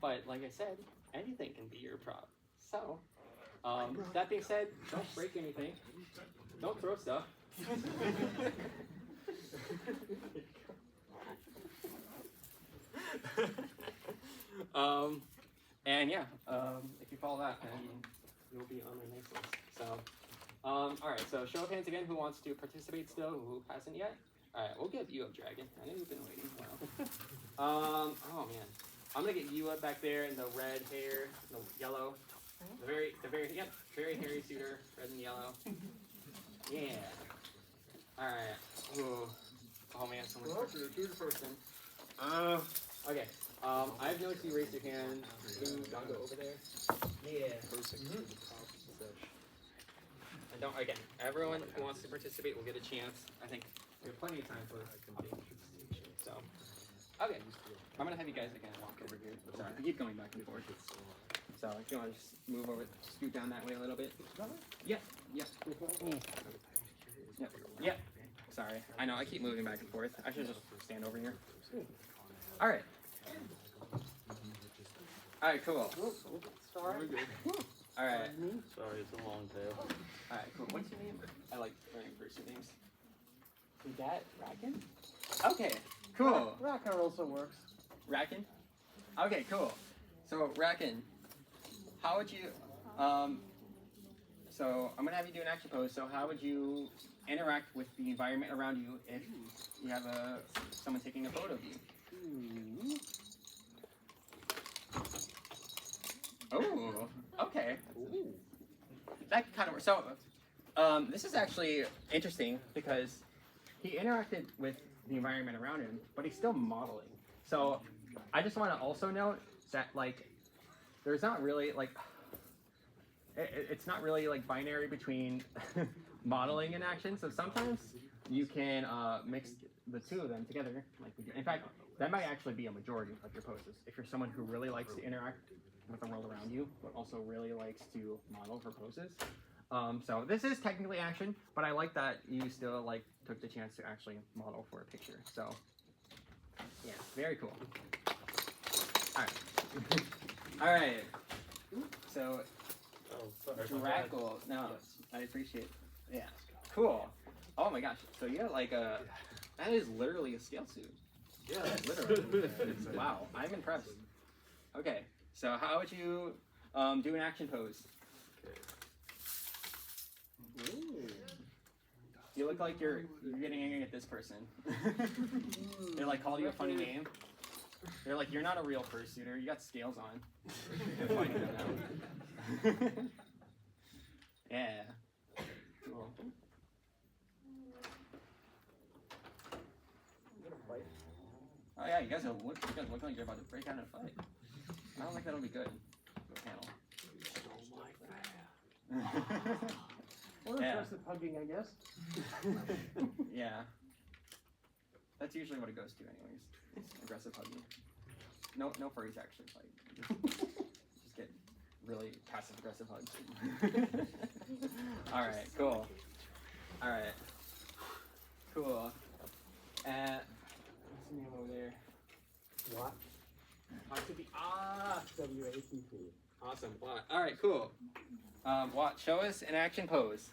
but like I said, anything can be your prop. So, that being said, don't break anything. Don't throw stuff. And yeah, if you follow that, then you'll be on my nice list. So, all right. So, show of hands again. Who wants to participate still? Who hasn't yet? All right, we'll give you a dragon. I know you've been waiting a while. Oh man, I'm gonna get you up back there in the red hair, the yellow, very hairy suitor, red and yellow. Yeah. All right. Ooh. Oh man, so much pressure to choose a person. Okay. I've noticed you raise your hand. Blue doggo over there. Yeah. Perfect. And don't again. Everyone who wants to participate will get a chance. I think we have plenty of time for participation. So, okay. I'm gonna have you guys again walk over here. Sorry, I keep going back and forth. So if you want to just move over, scoot down that way a little bit. Yeah. Yep. Yep. Sorry. I know I keep moving back and forth. I should just stand over here. All right. All right. Cool. Sorry. All right. Sorry, it's a long tail. All right. Cool. What's your name? I like learning Fursuit names. Is that Racken? Okay. Cool. Racker also works. Racken? Okay, cool. So, Racken, how would you, so I'm gonna have you do an action pose. So how would you interact with the environment around you if you have someone taking a photo of you? Oh, okay. That kind of works. So, this is actually interesting because he interacted with the environment around him, but he's still modeling. So I just want to also note that like there's not really like it's not really like binary between modeling and action. So sometimes you can mix the two of them together. Like in fact, that might actually be a majority of your poses. If you're someone who really likes to interact with the world around you, but also really likes to model for poses. So this is technically action, but I like that you still like took the chance to actually model for a picture. So yeah, very cool. All right. All right. So Oh, sorry. Drackle. No, I appreciate it. Yeah. Cool. Oh my gosh. So you got like that is literally a scale suit. Yeah, Literally. Wow. I'm impressed. Okay. So how would you do an action pose? Ooh. You look like you're getting angry at this person. They're like calling you a funny name. They're like, you're not a real fursuiter. You got scales on. You're fighting them now. Yeah. Cool. Oh yeah, you guys look like you're about to break out in a fight. I don't think that'll be good for a panel. Or Yeah. aggressive hugging, I guess. Yeah. That's usually what it goes to anyways. It's aggressive hugging. No furries actually fight. Just get really passive aggressive hugs. Alright, cool. Alright. Cool. What's the name over there? What? W-A-T-P. Awesome. Watt. Alright, cool. Watt, show us an action pose.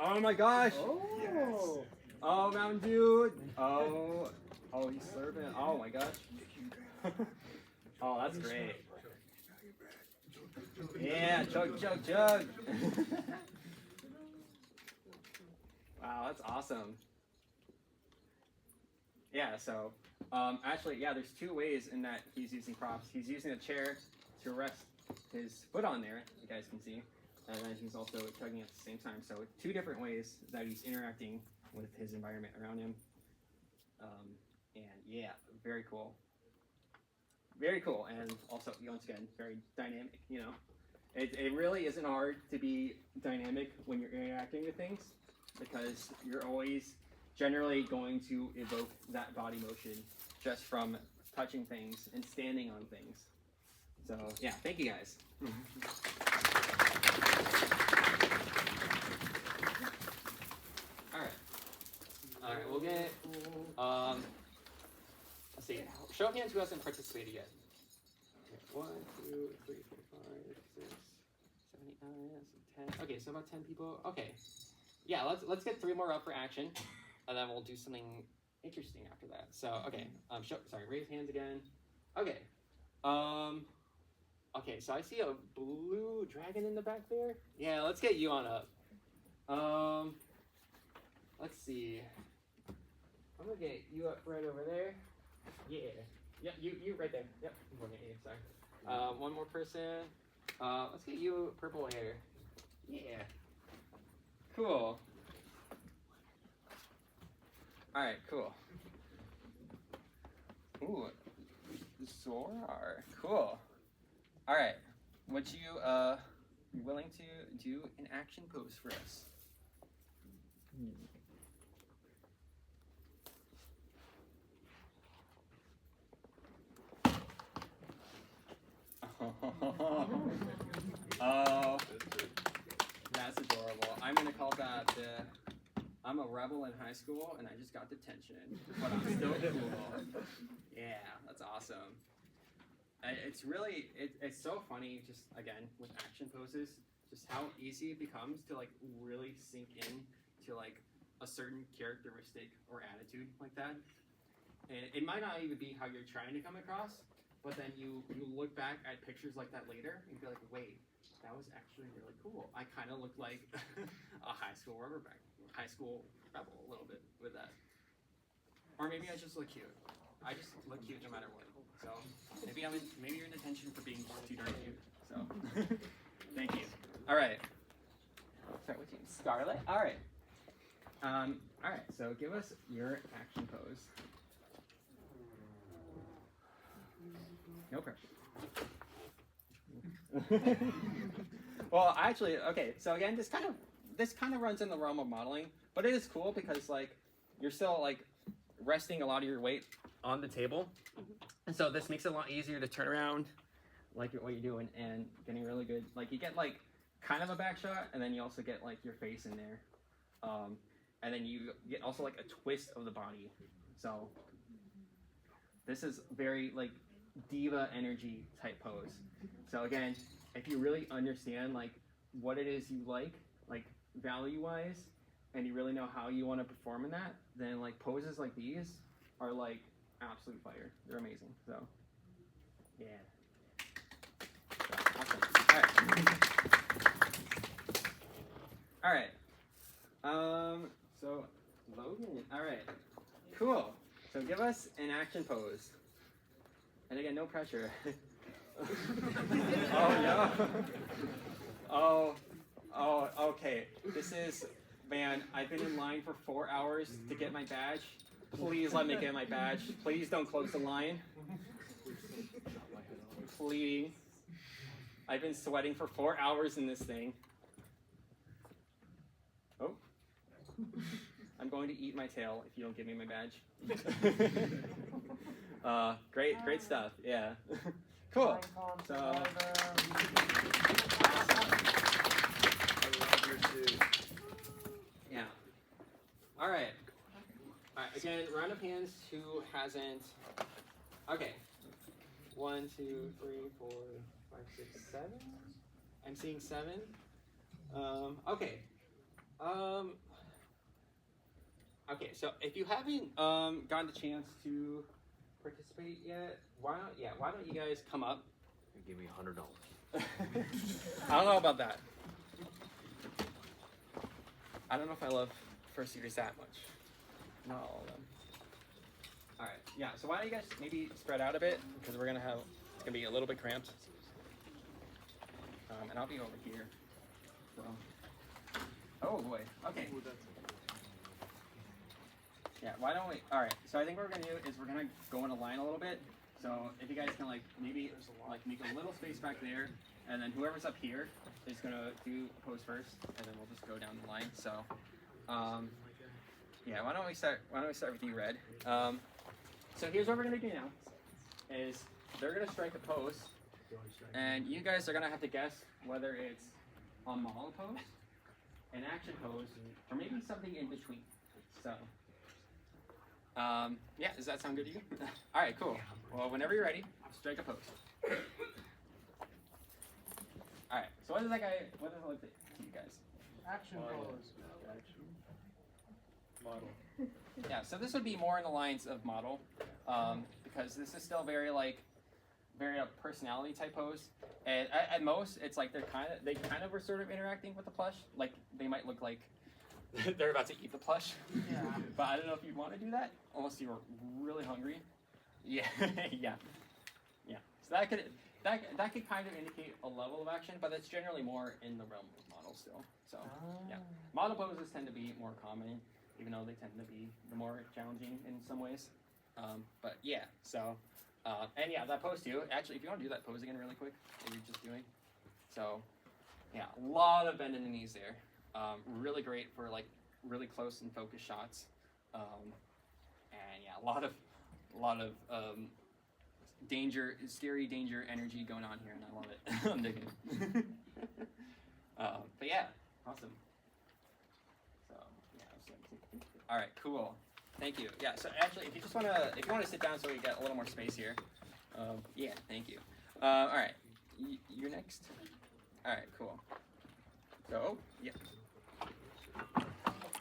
Oh my gosh! Oh! Oh, Mountain Dew! Oh, he's slurping. Oh my gosh. Oh, that's great. Yeah, chug, chug, chug. Wow, that's awesome. Yeah, so, actually, yeah, there's two ways in that he's using props. He's using a chair to rest his foot on there, you guys can see. And then he's also chugging at the same time. So two different ways that he's interacting with his environment around him. And yeah, very cool. Very cool. And also, once again, very dynamic, you know. It really isn't hard to be dynamic when you're interacting with things because you're always generally going to evoke that body motion just from touching things and standing on things. So yeah, thank you guys. All right, we'll get, let's see, show of hands who hasn't participated yet. Okay, 1, 2, 3, 4, 5, 6, 7, 8, 9, 10. Okay, so about 10 people. Okay, yeah, let's get 3 more up for action, and then we'll do something interesting after that. So, okay, raise hands again. Okay, okay, so I see a blue dragon in the back there. Yeah, let's get you on up. Let's see. I'm gonna get you up right over there. Yeah. Yeah, you right there. Yep. I'm looking at you, sorry. One more person. Let's get you purple hair. Yeah. Cool. Alright, cool. Ooh. Zorar. Cool. Alright. Would you be willing to do an action pose for us? Oh, that's adorable. I'm gonna call that the I'm a rebel in high school and I just got detention, but I'm still cool. Yeah, that's awesome. It's really, it's so funny just, again, with action poses, just how easy it becomes to like really sink in to like a certain characteristic or attitude like that. And it might not even be how you're trying to come across, but then you look back at pictures like that later and be like, wait, that was actually really cool. I kind of look like a high school rebel a little bit with that. Or maybe I just look cute. I just look cute no matter what. So maybe you're in detention for being too darn cute. So thank you. All right. Start with you, Scarlett. All right. All right. So give us your action pose. No pressure. Well, actually, okay. So again, this kind of runs in the realm of modeling, but it is cool because like you're still like resting a lot of your weight on the table, and so this makes it a lot easier to turn around, like what you're doing, and getting really good. Like you get like kind of a back shot, and then you also get like your face in there, and then you get also like a twist of the body. So this is very like diva energy type pose. So again, if you really understand like what it is you like value wise, and you really know how you want to perform in that, then like poses like these are like absolute fire. They're amazing. So yeah. So, awesome. All right. So Logan. All right. Cool. So give us an action pose. And again, no pressure. Oh no. Oh, okay. This is, man, I've been in line for 4 hours to get my badge. Please let me get my badge. Please don't close the line. Please. I've been sweating for 4 hours in this thing. Oh. I'm going to eat my tail if you don't give me my badge. Great stuff. Yeah. Cool. So, awesome. Yeah. All right. Again, round of hands. Who hasn't? Okay. 1, 2, 3, 4, 5, 6, 7. I'm seeing 7. Okay. Okay. So if you haven't gotten the chance to participate yet, why don't you guys come up? Give me $100. I don't know about that. I don't know if I love fursuiters that much. Not all of them. All right. Yeah. So why don't you guys maybe spread out a bit, because it's gonna be a little bit cramped. And I'll be over here. So. Oh boy. Okay. Yeah, why don't we, all right, so I think what we're gonna do is we're gonna go in a line a little bit. So if you guys can like, maybe like make a little space back there, and then whoever's up here is gonna do a pose first, and then we'll just go down the line. So, yeah, why don't we start with you, Red? So here's what we're gonna do now, is they're gonna strike a pose, and you guys are gonna have to guess whether it's a model pose, an action pose, or maybe something in between. So. Yeah, does that sound good to you? All right, cool. Well, whenever you're ready, strike a pose. All right, so what does it look like to you guys? Action pose. Model. Yeah, so this would be more in the lines of model, because this is still very personality type pose. And at most, it's like they kind of were sort of interacting with the plush. Like they might look like they're about to eat the plush. Yeah. But I don't know if you'd want to do that unless you were really hungry. Yeah, yeah, yeah. So that could kind of indicate a level of action, but it's generally more in the realm of model still. So yeah, model poses tend to be more common, even though they tend to be the more challenging in some ways. But yeah, so and yeah, that pose too. Actually, if you want to do that pose again really quick, that you're just doing. So yeah, a lot of bend in the knees there. Really great for like really close and focused shots. And yeah, a lot of danger, scary danger energy going on here, and I love it. I'm digging it. But yeah, awesome. So yeah, all right, cool. Thank you. Yeah. So actually, if you want to sit down so we get a little more space here. Yeah. Thank you. All right. You're next. All right. Cool. So yeah.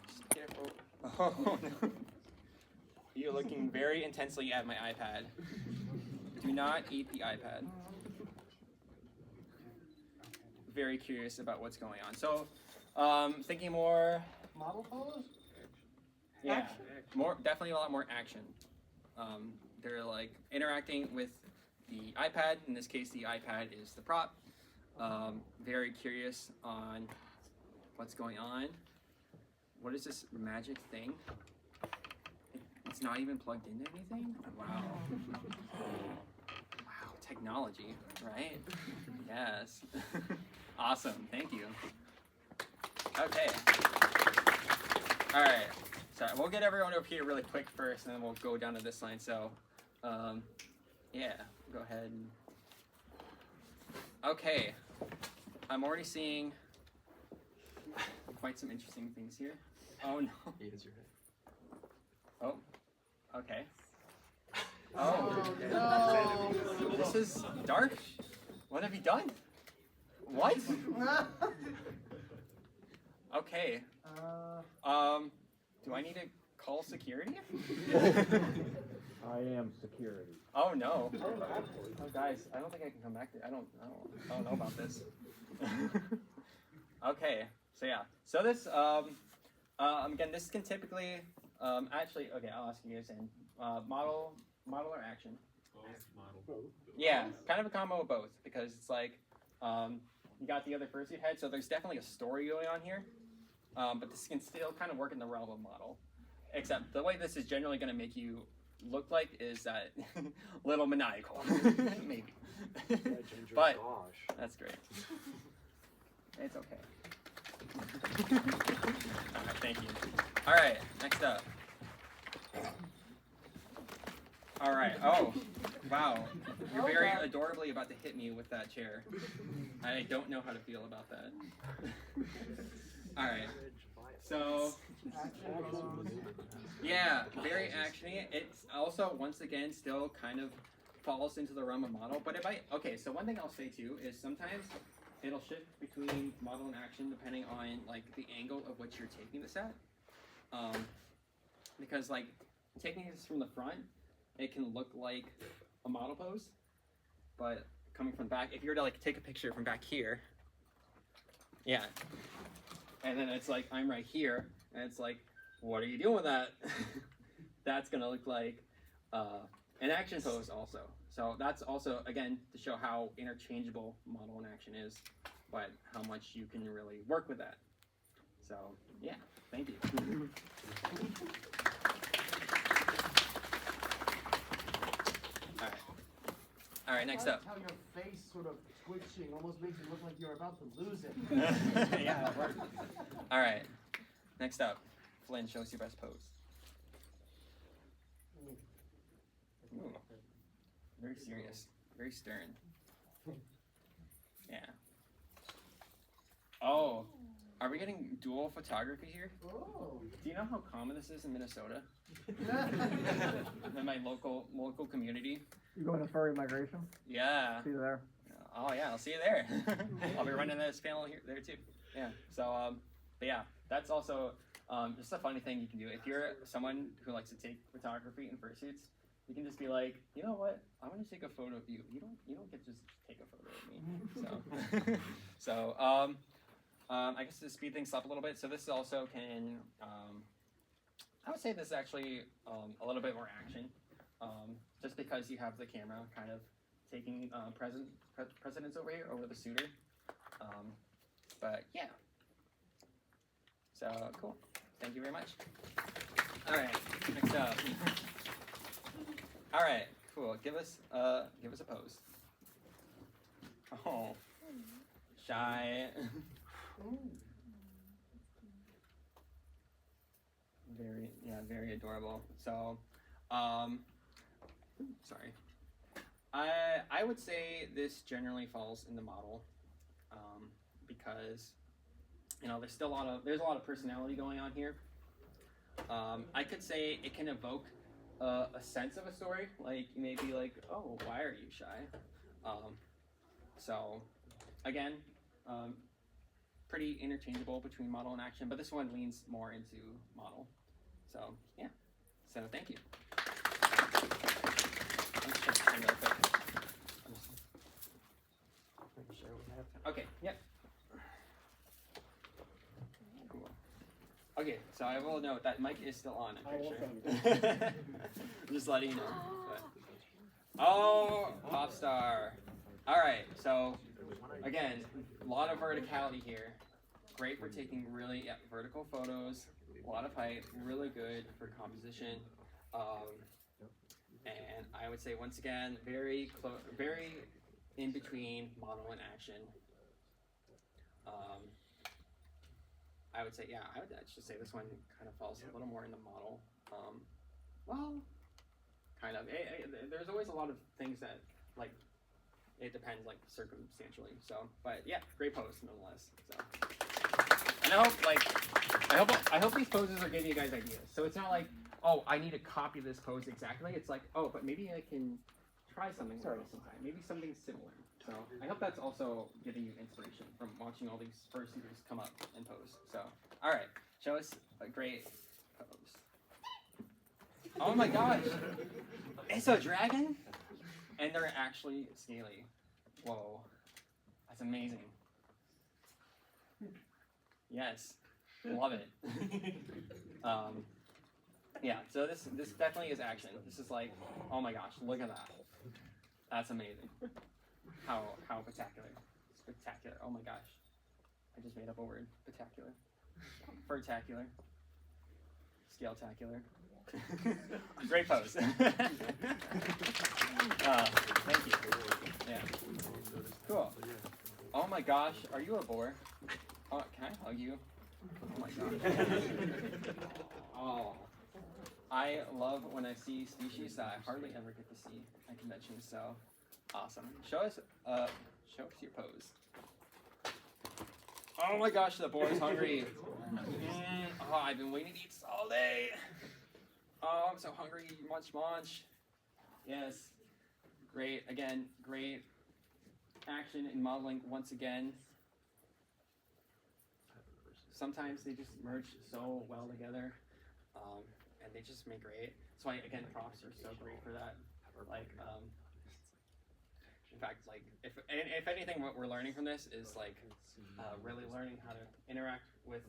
Just careful. Oh no. You're looking very intensely at my iPad. Do not eat the iPad. Very curious about what's going on. So, thinking more. Model pose? Yeah, Action? definitely a lot more action. They're like interacting with the iPad. In this case, the iPad is the prop. Very curious on what's going on. What is this magic thing? It's not even plugged into anything? Wow. Wow, technology, right? Yes. Awesome, thank you. Okay. All right, so we'll get everyone over here really quick first, and then we'll go down to this line. So, yeah, go ahead. Okay, I'm already seeing quite some interesting things here. Oh no. He is your head. Oh, okay. Oh, Oh, no. this is dark. What have you done? What? Okay. Do I need to call security? I am security. Oh no. Oh guys, I don't think I can come back there. I don't know about this. Okay. So yeah. So this again, this can typically actually, okay, I'll ask you guys in model or action. Yeah, kind of a combo of both, because it's like you got the other fursuit head, so there's definitely a story going on here, but this can still kind of work in the realm of model, except the way this is generally going to make you look like is that little maniacal, maybe. But that's great. It's okay. All right, thank you. All right, next up. All right. Oh, wow. You're very adorably about to hit me with that chair. I don't know how to feel about that. All right. So, yeah, very actiony. It's also, once again, still kind of falls into the realm of model. But it might. Okay. So one thing I'll say too is sometimes it'll shift between model and action depending on like the angle of which you're taking this at. Because like taking this from the front, it can look like a model pose, but coming from back, if you were to like take a picture from back here, yeah, and then it's like I'm right here, and it's like, what are you doing with that? That's gonna look like an action pose also. So that's also, again, to show how interchangeable model and action is, but how much you can really work with that. So yeah, thank you. All right, next up. How your face sort of twitching almost makes you look like you're about to lose it. Yeah, that worked. All right, next up. Flynn, show us your best pose. Ooh. Very serious, very stern. Yeah. Oh, are we getting dual photography here? Oh. Do you know how common this is in Minnesota? In my local community? You going to furry migration? Yeah. See you there. Oh yeah, I'll see you there. I'll be running this panel here there too. Yeah. So but yeah, that's also just a funny thing you can do. If you're someone who likes to take photography in fursuits, you can just be like, you know what? I want to take a photo of you. You don't get to just take a photo of me. So I guess to speed things up a little bit, so this also can, I would say this is actually a little bit more action, just because you have the camera kind of taking precedence over here, over the suitor. But yeah, so cool. Thank you very much. All right, next up. All right, cool. Give us a pose. Oh, shy. Very adorable. So, sorry. I would say this generally falls in the model, because there's a lot of personality going on here. I could say it can evoke a sense of a story, like maybe like, oh, why are you shy? So again, pretty interchangeable between model and action, but this one leans more into model. So yeah, so thank you. Let's check this real quick. Pretty sure we have. Okay, yep. Cool. Okay, so I will note that mic is still on. I'm pretty sure. Just letting you know. But. Oh, pop star. All right, so again, a lot of verticality here. Great for taking really vertical photos. A lot of height, really good for composition. And I would say once again, very in between model and action. I would say, yeah, I would actually say this one kind of falls a little more in the model. Well, kind of. There's always a lot of things that, like, it depends, like, circumstantially. So, but yeah, great pose nonetheless. So, and I hope these poses are giving you guys ideas. So it's not like, oh, I need to copy this pose exactly. It's like, oh, but maybe I can try something sometime. Maybe something similar. So I hope that's also giving you inspiration from watching all these fursuiters come up and pose. So, all right, show us a great pose. Oh my gosh, it's a dragon, and they're actually scaly. Whoa, that's amazing. Yes, love it. Yeah, so this definitely is action. This is like, oh my gosh, look at that. That's amazing. How spectacular. Spectacular. Oh my gosh. I just made up a word. Spectacular. Furtacular. Scaletacular. Great pose. Thank you. Yeah. Cool. Oh my gosh, are you a boar? Oh, can I hug you? Oh my gosh. Oh. I love when I see species that I hardly ever get to see at conventions, so awesome. Show us your pose. Oh my gosh, the boar is hungry. Oh, I've been waiting to eat this all day. Oh, I'm so hungry. Munch. Yes. Great. Again, great action and modeling once again. Sometimes they just merge so well together, and they just make great. So again, props are so great for that. Like, in fact, like if anything, what we're learning from this is like really learning how to interact with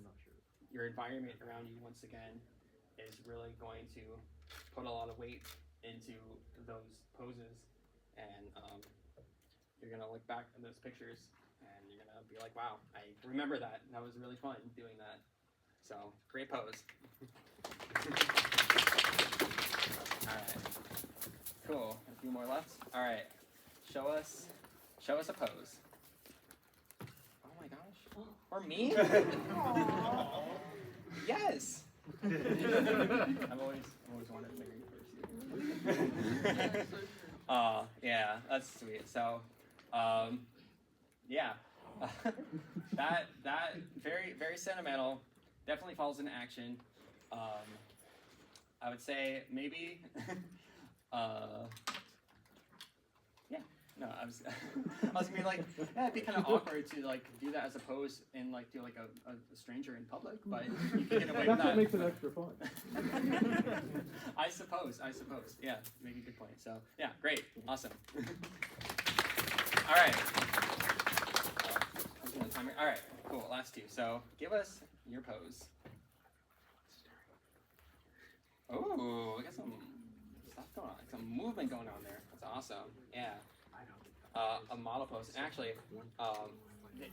your environment around you. Once again, is really going to put a lot of weight into those poses, and you're gonna look back at those pictures and you're gonna be like, wow, I remember that. That was really fun doing that. So great pose. All right, cool. A few more left. All right, show us a pose. Oh my gosh, or me? Yes. I've always wanted to marry Fursuit. Oh yeah, that's sweet. So, yeah, that very sentimental. Definitely falls into action. I would say maybe. Yeah. No, I was gonna be like, yeah, it'd be kind of awkward to like do that as a pose and like do like a stranger in public, but you can get away with that. That's what makes it extra fun. I suppose. Yeah, make a good point. So yeah, great, awesome. All right. timer. All right, cool. Last two. So give us your pose. Oh, we got some stuff going on, some movement going on there. That's awesome. Yeah. A model pose. Actually,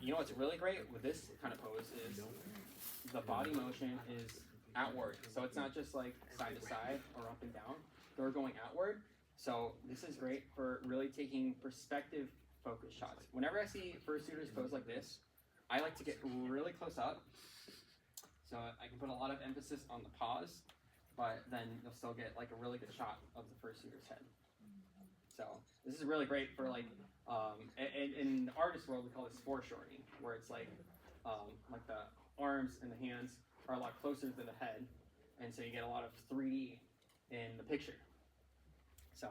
you know what's really great with this kind of pose is the body motion is outward. So it's not just like side to side or up and down. They're going outward. So this is great for really taking perspective focus shots. Whenever I see fursuiters pose like this, I like to get really close up. So I can put a lot of emphasis on the pause, but then you'll still get like a really good shot of the fursuiter's head. So this is really great for like, in the artist world we call this foreshortening, where it's like the arms and the hands are a lot closer to the head, and so you get a lot of 3D in the picture. So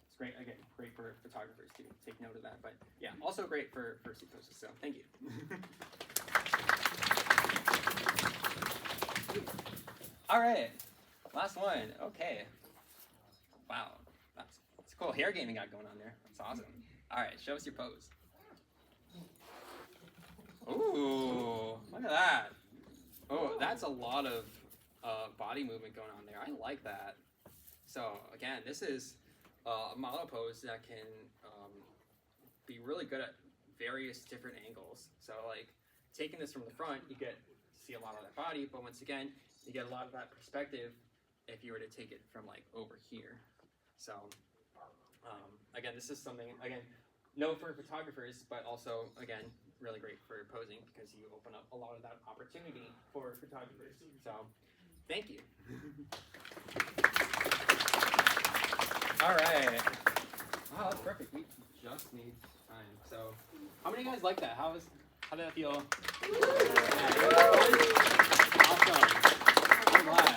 it's great, again, great for photographers to take note of that. But yeah, also great for fursuit poses. So thank you. All right, last one. Okay. Wow, that's cool. Hair game you got going on there. That's awesome. All right, show us your pose. Ooh, look at that. Oh, that's a lot of body movement going on there. I like that. So again, this is a model pose that can be really good at various different angles. So like taking this from the front, you get to see a lot of that body, but once again, you get a lot of that perspective if you were to take it from like over here. So again, this is something, again, no for photographers, but also, again, really great for posing because you open up a lot of that opportunity for photographers. So thank you. All right. Wow, that's perfect. We just need time. So how many of you guys like that? How did that feel? Awesome. I'm glad.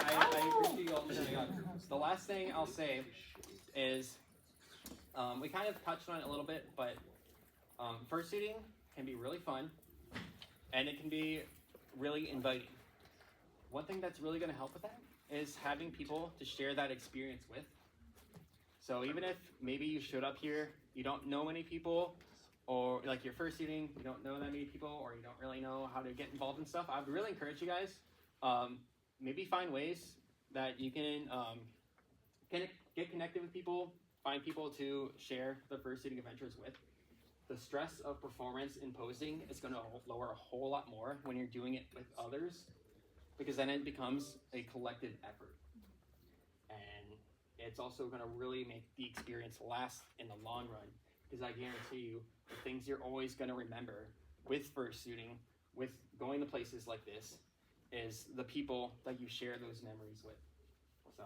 I appreciate you all showing up. The last thing I'll say is we kind of touched on it a little bit, but fursuiting can be really fun and it can be really inviting. One thing that's really going to help with that is having people to share that experience with. So even if maybe you showed up here, you don't know many people, or like you're fursuiting, you don't know that many people, or you don't really know how to get involved in stuff, I would really encourage you guys, maybe find ways that you can get connected with people, find people to share the fursuiting adventures with. The stress of performance in posing is going to lower a whole lot more when you're doing it with others, because then it becomes a collective effort. And it's also going to really make the experience last in the long run, because I guarantee you the things you're always going to remember with fursuiting, with going to places like this, is the people that you share those memories with. So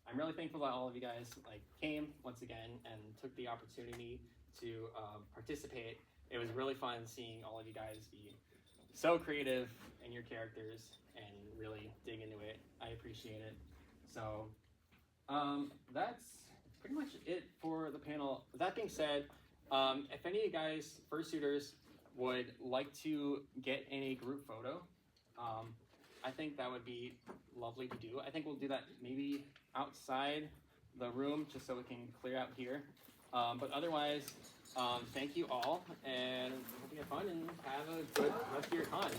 I'm really thankful that all of you guys came once again and took the opportunity to participate. It was really fun seeing all of you guys be so creative in your characters and really dig into it. I appreciate it. So that's pretty much it for the panel. That being said, if any of you guys, fursuiters, would like to get in a group photo, I think that would be lovely to do. I think we'll do that maybe outside the room just so we can clear out here. But otherwise, thank you all, and hope you have fun and have a good rest of your con.